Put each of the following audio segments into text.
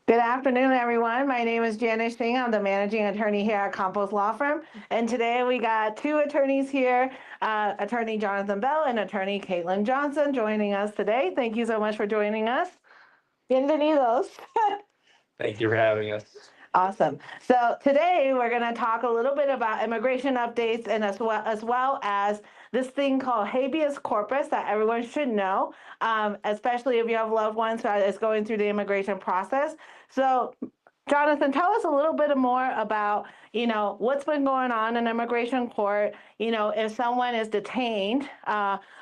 Good afternoon, everyone. My name is Janice Singh. I'm the managing attorney here at Campos Law Firm. And today we got two attorneys here, attorney Jonathan Bell and attorney Caitlin Johnson joining us today. Thank you so much for joining us. Bienvenidos. Thank you for having us. Awesome. So today we're going to talk a little bit about immigration updates and as well as this thing called habeas corpus that everyone should know, especially if you have loved ones that is going through the immigration process. So Jonathan, tell us a little bit more about, what's been going on in immigration court. If someone is detained,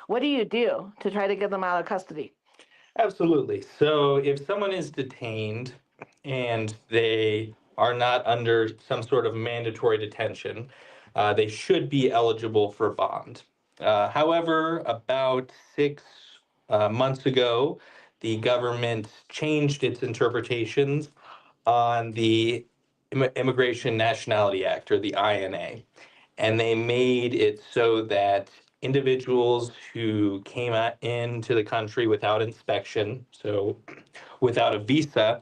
what do you do to try to get them out of custody? Absolutely. So if someone is detained and they are not under some sort of mandatory detention, they should be eligible for bond. However, about 6 months ago, the government changed its interpretations on the Immigration Nationality Act, or the INA, and they made it so that individuals who came into the country without inspection, so without a visa,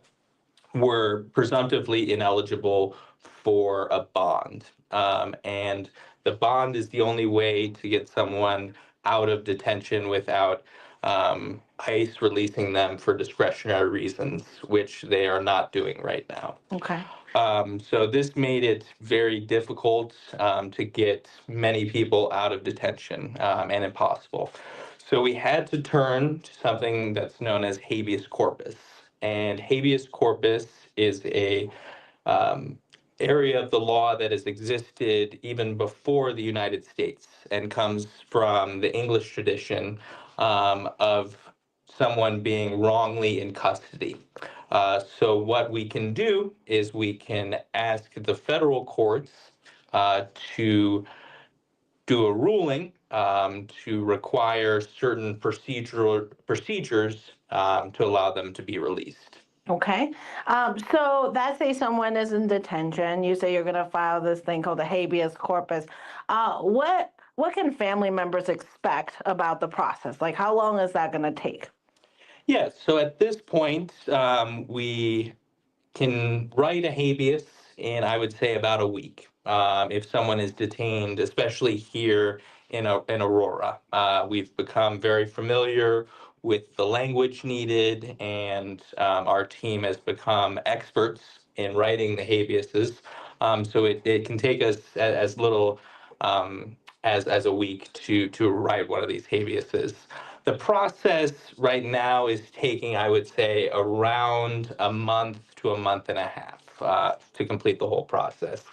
were presumptively ineligible for a bond. And the bond is the only way to get someone out of detention without ICE releasing them for discretionary reasons, which they are not doing right now. Okay. So this made it very difficult to get many people out of detention, and impossible. So we had to turn to something that's known as habeas corpus. And habeas corpus is a area of the law that has existed even before the United States and comes from the English tradition of someone being wrongly in custody. So what we can do is we can ask the federal courts to do a ruling to require certain procedures to allow them to be released. Okay. So let's say someone is in detention. You say you're going to file this thing called the habeas corpus. What can family members expect about the process? Like, how long is that going to take? Yeah, so at this point, we can write a habeas in, I would say, about a week. If someone is detained, especially here in Aurora, we've become very familiar with the language needed, and our team has become experts in writing the habeases. So it can take us as little as a week to write one of these habeases. The process right now is taking, I would say, around a month to a month and a half to complete the whole process.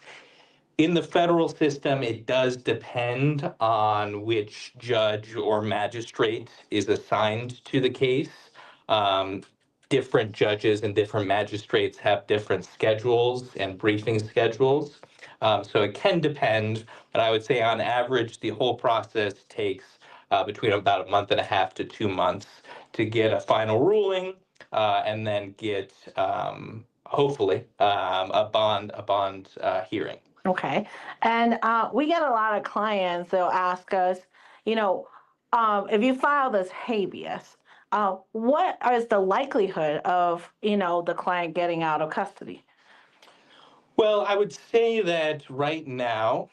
In the federal system, it does depend on which judge or magistrate is assigned to the case. Um, Different judges and different magistrates have different schedules and briefing schedules. So it can depend, but I would say on average, the whole process takes between about a month and a half to 2 months to get a final ruling, and then get hopefully a bond hearing. Okay. And we get a lot of clients, they'll ask us, you know, if you file this habeas, what is the likelihood of, the client getting out of custody? Well, I would say that right now,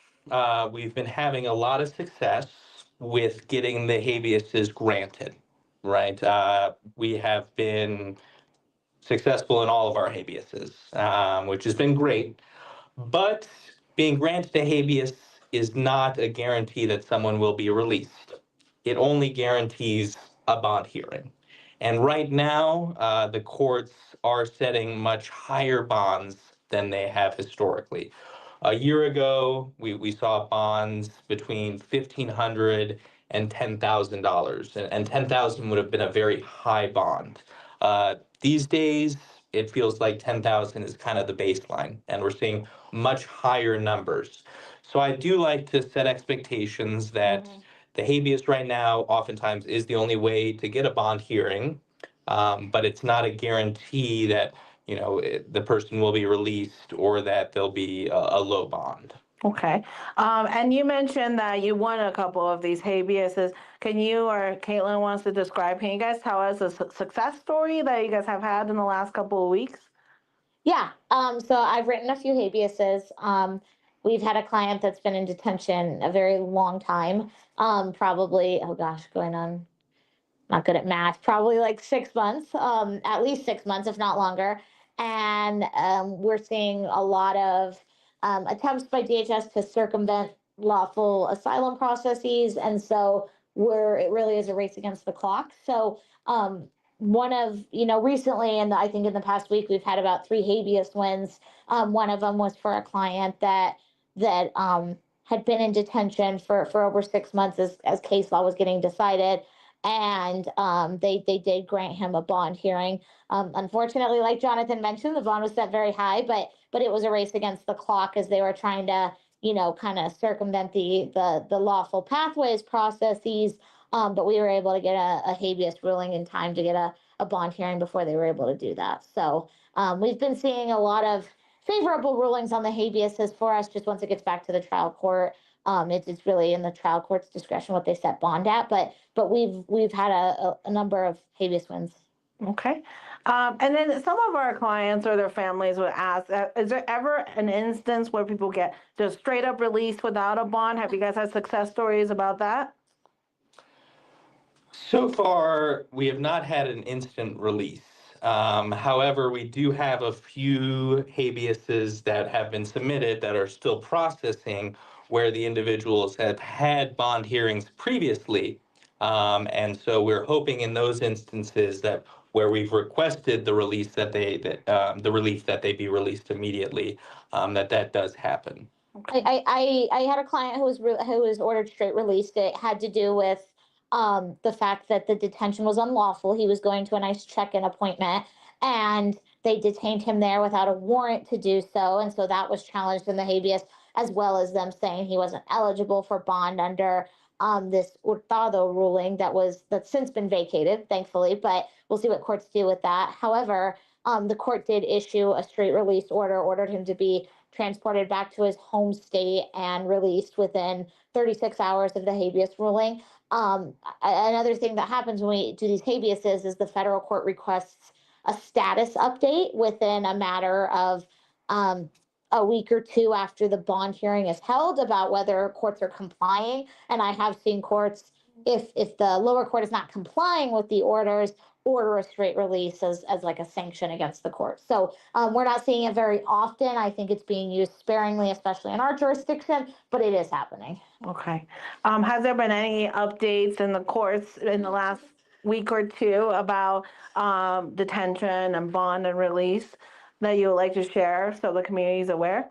we've been having a lot of success with getting the habeases granted, right? We have been successful in all of our habeases, which has been great. But being granted a habeas is not a guarantee that someone will be released. It only guarantees a bond hearing. And right now, the courts are setting much higher bonds than they have historically. A year ago, we saw bonds between $1,500 and $10,000, and 10,000 would have been a very high bond. These days, it feels like 10,000 is kind of the baseline, and we're seeing much higher numbers. So I do like to set expectations that the habeas right now oftentimes is the only way to get a bond hearing, but it's not a guarantee that the person will be released or that there'll be a low bond. Okay. And you mentioned that you won a couple of these habeases. Can you, or Caitlin wants to describe, can you guys tell us a success story that you guys have had in the last couple of weeks? Yeah. So I've written a few habeases. We've had a client that's been in detention a very long time. Probably, oh gosh, going on, not good at math, probably like 6 months, at least 6 months, if not longer. And we're seeing a lot of attempts by DHS to circumvent lawful asylum processes. And so it really is a race against the clock. So one of, recently, and I think in the past week, we've had about 3 habeas wins. One of them was for a client that had been in detention for over 6 months as case law was getting decided, and they did grant him a bond hearing. Unfortunately, like Jonathan mentioned, the bond was set very high, but it was a race against the clock as they were trying to, kind of circumvent the lawful pathways processes. But we were able to get a habeas ruling in time to get a bond hearing before they were able to do that. So we've been seeing a lot of favorable rulings on the habeases for us. Just once it gets back to the trial court, it's really in the trial court's discretion what they set bond at. But we've had a number of habeas wins. Okay. And then some of our clients or their families would ask, is there ever an instance where people get just straight up released without a bond? Have you guys had success stories about that? So far, we have not had an instant release. However, we do have a few habeases that have been submitted that are still processing where the individuals have had bond hearings previously. And so we're hoping in those instances that where we've requested the release the relief that they be released immediately, that does happen. I had a client who was ordered straight released. It had to do with the fact that the detention was unlawful. He was going to a nice check-in appointment, and they detained him there without a warrant to do so. And so that was challenged in the habeas, as well as them saying he wasn't eligible for bond under this hurtado ruling that's since been vacated, thankfully. But we'll see what courts do with that. However, the court did issue a straight release order, ordered him to be transported back to his home state and released within 36 hours of the habeas ruling. Another thing that happens when we do these habeases is the federal court requests a status update within a matter of a week or two after the bond hearing is held about whether courts are complying. And I have seen courts, if the lower court is not complying with the orders, order a straight release as like a sanction against the court. So we're not seeing it very often. I think it's being used sparingly, especially in our jurisdiction, but it is happening. Okay. Has there been any updates in the courts in the last week or two about detention and bond and release that you would like to share so the community is aware?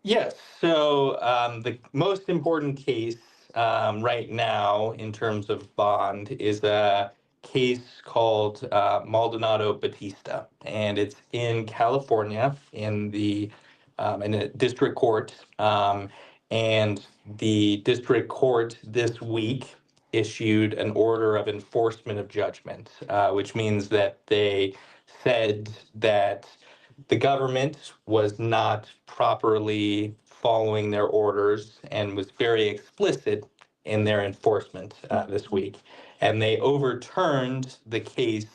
Yes. So the most important case right now in terms of bond is a case called Maldonado Batista, and it's in California in a district court. And the district court this week issued an order of enforcement of judgment, which means that they said that the government was not properly following their orders and was very explicit in their enforcement this week. And they overturned the case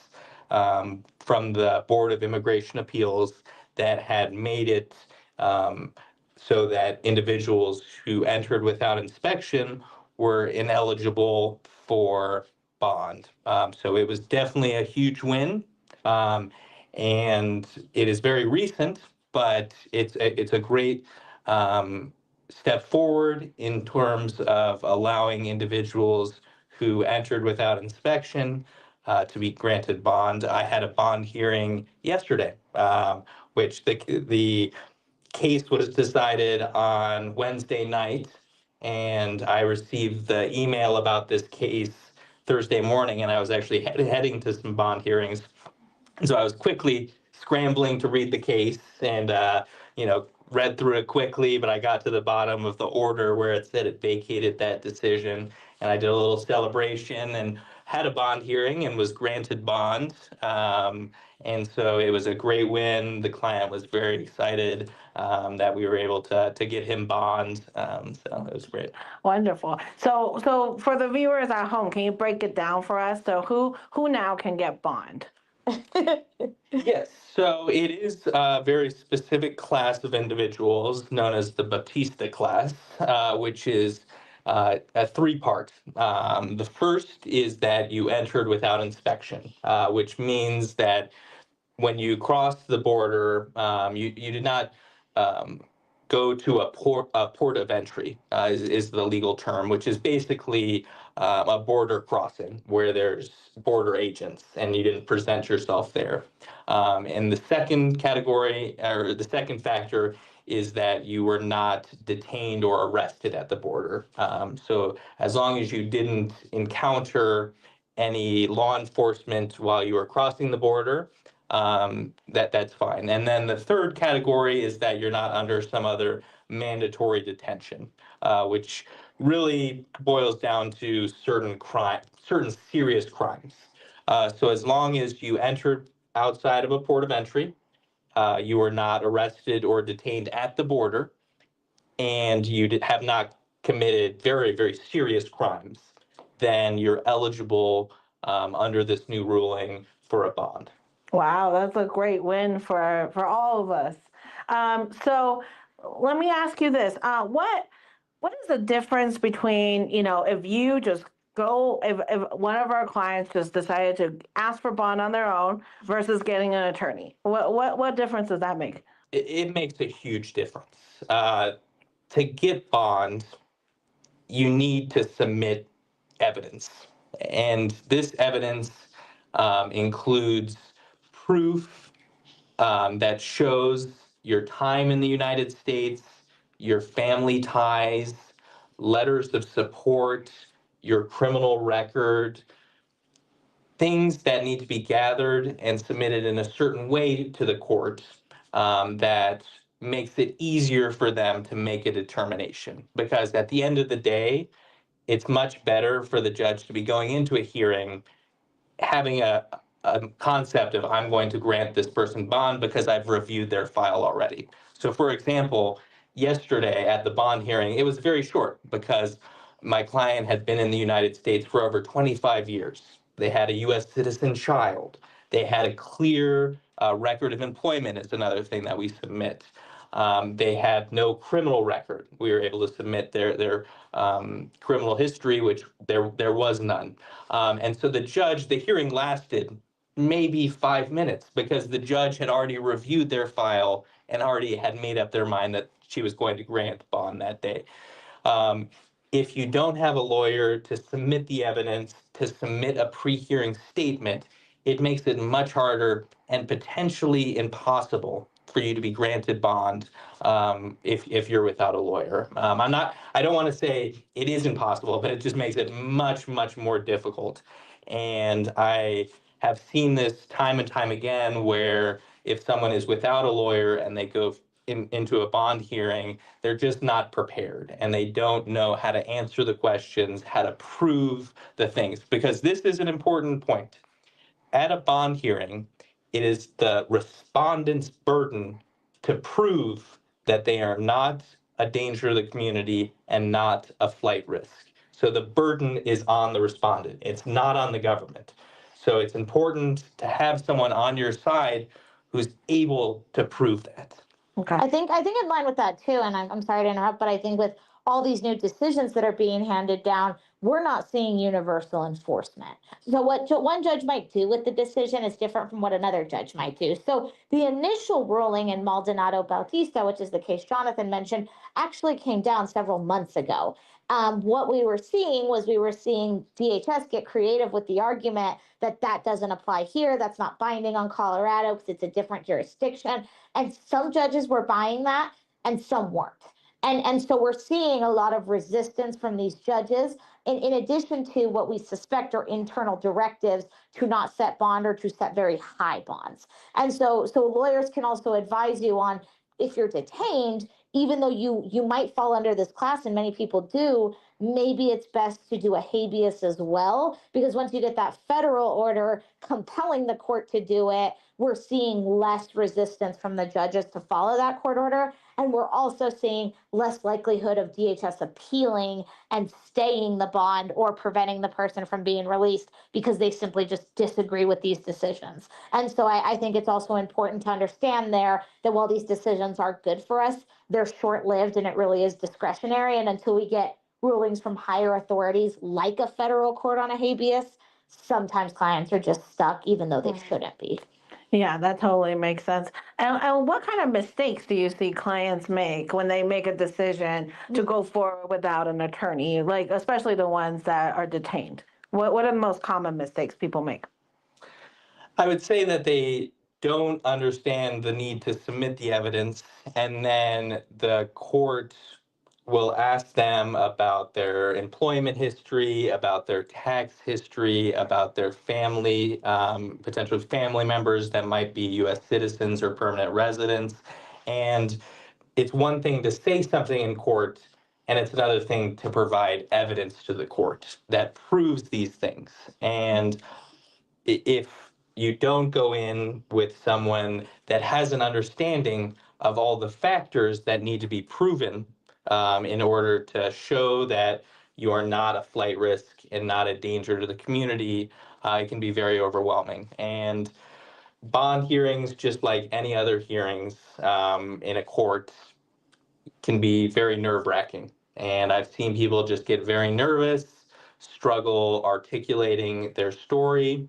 from the Board of Immigration Appeals that had made it so that individuals who entered without inspection were ineligible for bond. So it was definitely a huge win. And it is very recent, but it's a great step forward in terms of allowing individuals who entered without inspection to be granted bond. I had a bond hearing yesterday, which the case was decided on Wednesday night, and I received the email about this case Thursday morning, and I was actually heading to some bond hearings. So I was quickly scrambling to read the case and, read through it quickly, but I got to the bottom of the order where it said it vacated that decision. And I did a little celebration and had a bond hearing and was granted bond. And so it was a great win. The client was very excited that we were able to get him bond. So it was great. Wonderful. So for the viewers at home, can you break it down for us? So who now can get bond? Yes, so it is a very specific class of individuals known as the Bautista class, which is a three-part. The first is that you entered without inspection, which means that when you crossed the border, you did not um, go to a port of entry, is the legal term, which is basically a border crossing where there's border agents and you didn't present yourself there. And the second category, or the second factor, is that you were not detained or arrested at the border. So as long as you didn't encounter any law enforcement while you were crossing the border, that's fine. And then the third category is that you're not under some other mandatory detention, which really boils down to certain serious crimes. So as long as you entered outside of a port of entry, you were not arrested or detained at the border, and you have not committed very, very serious crimes, then you're eligible under this new ruling for a bond. Wow, that's a great win for all of us. So let me ask you this: what is the difference between, if you just go, if one of our clients just decided to ask for bond on their own versus getting an attorney? What difference does that make? It makes a huge difference. To get bond, you need to submit evidence. And this evidence includes proof that shows your time in the United States, your family ties, letters of support, your criminal record, things that need to be gathered and submitted in a certain way to the court that makes it easier for them to make a determination. Because at the end of the day, it's much better for the judge to be going into a hearing having a concept of I'm going to grant this person bond because I've reviewed their file already. So for example, yesterday at the bond hearing, it was very short because my client had been in the United States for over 25 years. They had a US citizen child. They had a clear record of employment is another thing that we submit. They had no criminal record. We were able to submit their criminal history, which there was none. And so the hearing lasted maybe 5 minutes because the judge had already reviewed their file and already had made up their mind that she was going to grant bond that day. If you don't have a lawyer to submit the evidence, to submit a pre-hearing statement, it makes it much harder and potentially impossible for you to be granted bond if you're without a lawyer. I don't want to say it is impossible, but it just makes it much, much more difficult. And I have seen this time and time again where if someone is without a lawyer and they go into a bond hearing, they're just not prepared and they don't know how to answer the questions, how to prove the things, because this is an important point. At a bond hearing, it is the respondent's burden to prove that they are not a danger to the community and not a flight risk. So the burden is on the respondent. It's not on the government. So it's important to have someone on your side who's able to prove that. Okay. I think in line with that too, and I'm sorry to interrupt, but I think with all these new decisions that are being handed down, we're not seeing universal enforcement. So what one judge might do with the decision is different from what another judge might do. So the initial ruling in Maldonado Bautista, which is the case Jonathan mentioned, actually came down several months ago. What we were seeing DHS get creative with the argument that doesn't apply here, that's not binding on Colorado because it's a different jurisdiction. And some judges were buying that and some weren't. And so we're seeing a lot of resistance from these judges, in addition to what we suspect are internal directives to not set bond or to set very high bonds. And so lawyers can also advise you on, if you're detained, even though you might fall under this class, and many people do, maybe it's best to do a habeas as well, because once you get that federal order compelling the court to do it, we're seeing less resistance from the judges to follow that court order. And we're also seeing less likelihood of DHS appealing and staying the bond or preventing the person from being released because they simply just disagree with these decisions. And so I think it's also important to understand there that while these decisions are good for us, they're short-lived and it really is discretionary. And until we get rulings from higher authorities like a federal court on a habeas, sometimes clients are just stuck even though they shouldn't be. Yeah, that totally makes sense. And what kind of mistakes do you see clients make when they make a decision to go forward without an attorney, like especially the ones that are detained? What are the most common mistakes people make? I would say that they don't understand the need to submit the evidence, and then the court will ask them about their employment history, about their tax history, about their family, potential family members that might be U.S. citizens or permanent residents. And it's one thing to say something in court, and it's another thing to provide evidence to the court that proves these things. And if you don't go in with someone that has an understanding of all the factors that need to be proven in order to show that you are not a flight risk and not a danger to the community, it can be very overwhelming. And bond hearings, just like any other hearings in a court, can be very nerve-wracking. And I've seen people just get very nervous, struggle articulating their story,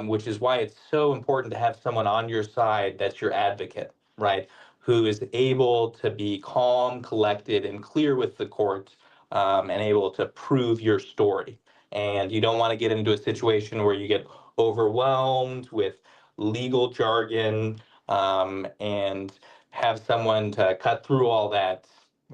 which is why it's so important to have someone on your side that's your advocate, right? Who is able to be calm, collected, and clear with the court, and able to prove your story. And you don't want to get into a situation where you get overwhelmed with legal jargon, and have someone to cut through all that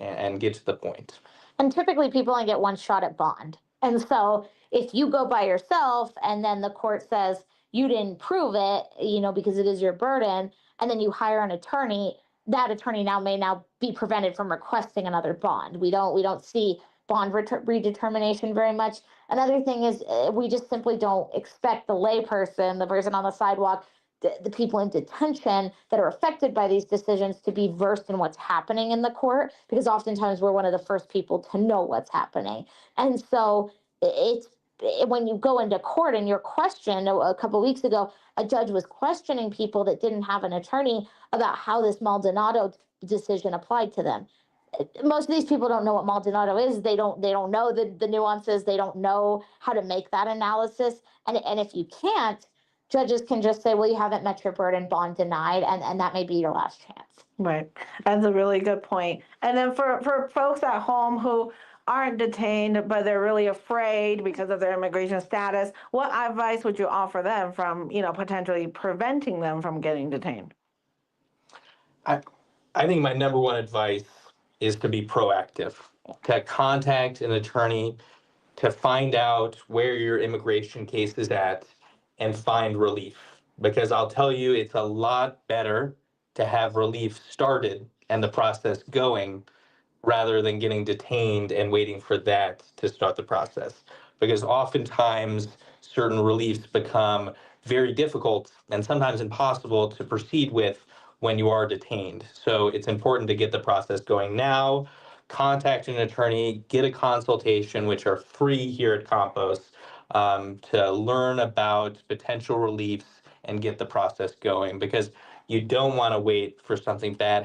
and get to the point. And typically people only get one shot at bond. And so if you go by yourself and then the court says you didn't prove it, because it is your burden, and then you hire an attorney, that attorney may now be prevented from requesting another bond. We don't see bond redetermination very much. Another thing is we just simply don't expect the layperson, the person on the sidewalk, the people in detention that are affected by these decisions to be versed in what's happening in the court, because oftentimes we're one of the first people to know what's happening. And so it's when you go into court and you're questioned. A couple of weeks ago, a judge was questioning people that didn't have an attorney about how this Maldonado decision applied to them. Most of these people don't know what Maldonado is. They don't know the nuances. They don't know how to make that analysis. And if you can't, judges can just say, well, you haven't met your burden, bond denied, and that may be your last chance. Right. That's a really good point. And then for folks at home who aren't detained, but they're really afraid because of their immigration status, what advice would you offer them from, potentially preventing them from getting detained? I think my number one advice is to be proactive, to contact an attorney, to find out where your immigration case is at and find relief. Because I'll tell you, it's a lot better to have relief started and the process going rather than getting detained and waiting for that to start the process. Because oftentimes certain reliefs become very difficult and sometimes impossible to proceed with when you are detained. So it's important to get the process going now, contact an attorney, get a consultation, which are free here at Campos, to learn about potential reliefs and get the process going, because you don't want to wait for something bad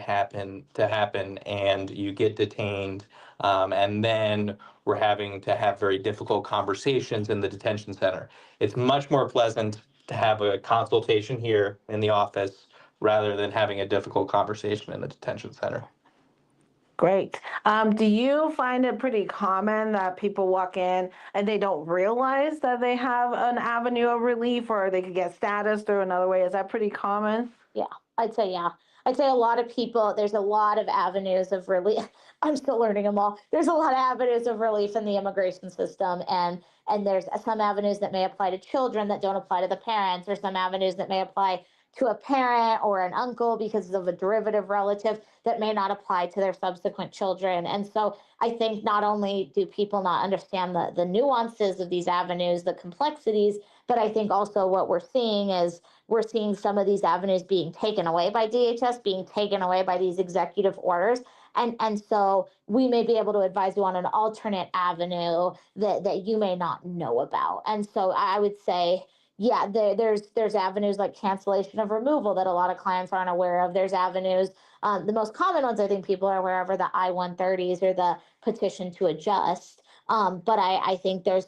to happen and you get detained, and then we're having to have very difficult conversations in the detention center. It's much more pleasant to have a consultation here in the office rather than having a difficult conversation in the detention center. Great. Do you find it pretty common that people walk in and they don't realize that they have an avenue of relief, or they could get status through another way? Is that pretty common? Yeah, I'd say a lot of people, there's a lot of avenues of relief. I'm still learning them all. There's a lot of avenues of relief in the immigration system, and there's some avenues that may apply to children that don't apply to the parents, or some avenues that may apply to a parent or an uncle because of a derivative relative that may not apply to their subsequent children. And so I think not only do people not understand the nuances of these avenues, the complexities, but I think also what we're seeing is we're seeing some of these avenues being taken away by DHS, being taken away by these executive orders. And so we may be able to advise you on an alternate avenue that you may not know about. And so I would say, yeah, there's avenues like cancellation of removal that a lot of clients aren't aware of. There's avenues, the most common ones I think people are aware of are the I-130s or the petition to adjust. But I think there's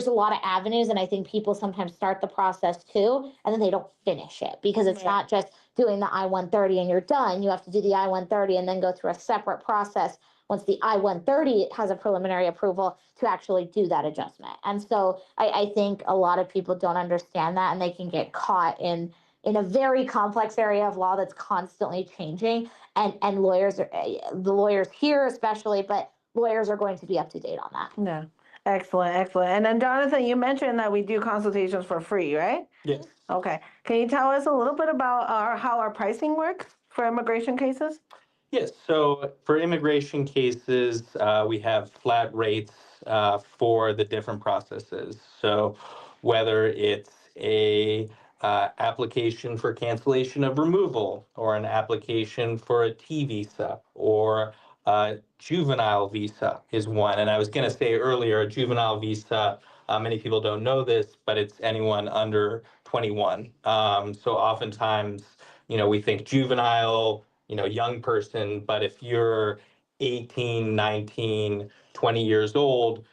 a lot of avenues, and I think people sometimes start the process too, and then they don't finish it because it's not just doing the I-130 and you're done. You have to do the I-130 and then go through a separate process once the I-130 has a preliminary approval to actually do that adjustment. And so I think a lot of people don't understand that, and they can get caught in a very complex area of law that's constantly changing. And lawyers, the lawyers here especially, but lawyers are going to be up to date on that. Yeah. Excellent, excellent. And then Jonathan, you mentioned that we do consultations for free, right? Yes. Okay. Can you tell us a little bit about how our pricing works for immigration cases? Yes, so for immigration cases, we have flat rates for the different processes. So whether it's a application for cancellation of removal, or an application for a T visa, or a juvenile visa is one. And I was going to say earlier, a juvenile visa, many people don't know this, but it's anyone under 21. So oftentimes, we think juvenile, young person, but if you're 18, 19, 20 years old,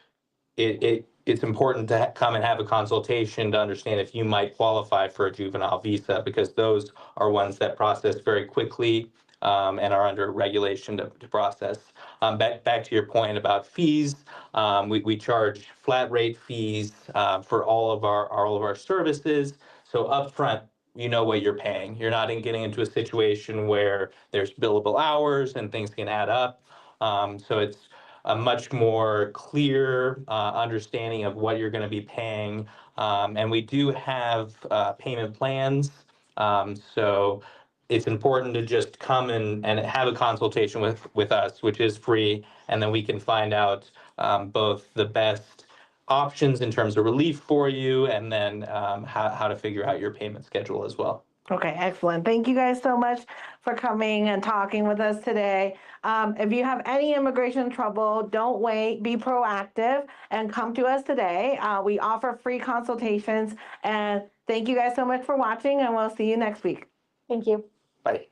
it's important to come and have a consultation to understand if you might qualify for a juvenile visa, because those are ones that process very quickly and are under regulation to process. Back to your point about fees, we charge flat rate fees for all of our services. So upfront, you know what you're paying. You're not getting into a situation where there's billable hours and things can add up. So it's a much more clear understanding of what you're going to be paying. And we do have payment plans. So it's important to just come and have a consultation with us, which is free. And then we can find out both the best options in terms of relief for you, and then how to figure out your payment schedule as well. Okay, excellent. Thank you guys so much for coming and talking with us today. If you have any immigration trouble, don't wait, be proactive and come to us today. We offer free consultations, and thank you guys so much for watching, and we'll see you next week. Thank you. Bye.